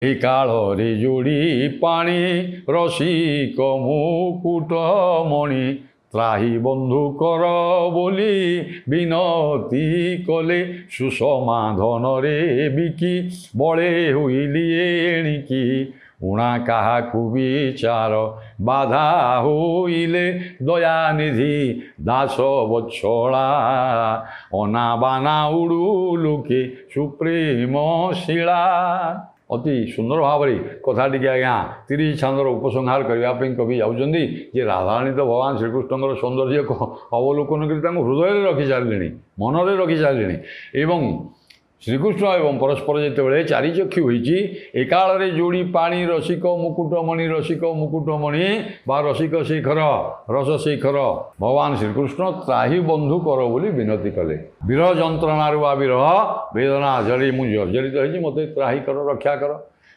এই কাଳରେ ଯୋଡ଼ି ପାଣି ରସିକ ମୁକୁଟମଣି ତ୍ରାହି ବନ୍ଧୁ କର ବୋଲି ବିନତି କଲେ ସୁଷମା ଧନରେ ବିକି ବଳେ ହୋଇଲି ଏଣିକି ଉଣା କାହାକୁ ବିଚାର ବାଧା ହୋଇଲେ ଦୟାନିଧି ଦାସ ବତ୍ସଳା ଅନାବାନା ଉଡ଼ୁ ଲୋକେ ସୁପ୍ରେମ ଶିଳା। ଅତି ସୁନ୍ଦର ଭାବରେ କଥାଟିକି ଆଜ୍ଞା 30 ଛାନ୍ଦର ଉପସଂହାର କରିବା ପାଇଁ କବି ଯାଉଛନ୍ତି ଯେ ରାଧାରାଣୀ ତ ଭଗବାନ ଶ୍ରୀକୃଷ୍ଣଙ୍କର ସୌନ୍ଦର୍ଯ୍ୟ ଅବଲୋକନ କରି ତାଙ୍କୁ ହୃଦୟରେ ରଖିସାରିଲେଣି, ମନରେ ରଖିସାରିଲେଣି। ଏବଂ ଶ୍ରୀକୃଷ୍ଣ ଏବଂ ପରସ୍ପର ଯେତେବେଳେ ଚାରିଚକ୍ଷୁ ହୋଇଛି ଏକାଳରେ ଯୋଡ଼ି ପାଣି ରସିକ ମୁକୁଟମଣି ବା ରସିକ ଶିଖର ରସ ଶିଖର ଭଗବାନ ଶ୍ରୀକୃଷ୍ଣ ତ୍ରାହି ବନ୍ଧୁ କର ବୋଲି ବିନତି କଲେ। ବିରହ ଯନ୍ତ୍ରଣାରୁ ବା ବିରହ ବେଦନା ଜରି ମୁଁ ଜର୍ଜରିତ ହେଇଛି, ମୋତେ ତ୍ରାହି କର, ରକ୍ଷା କର।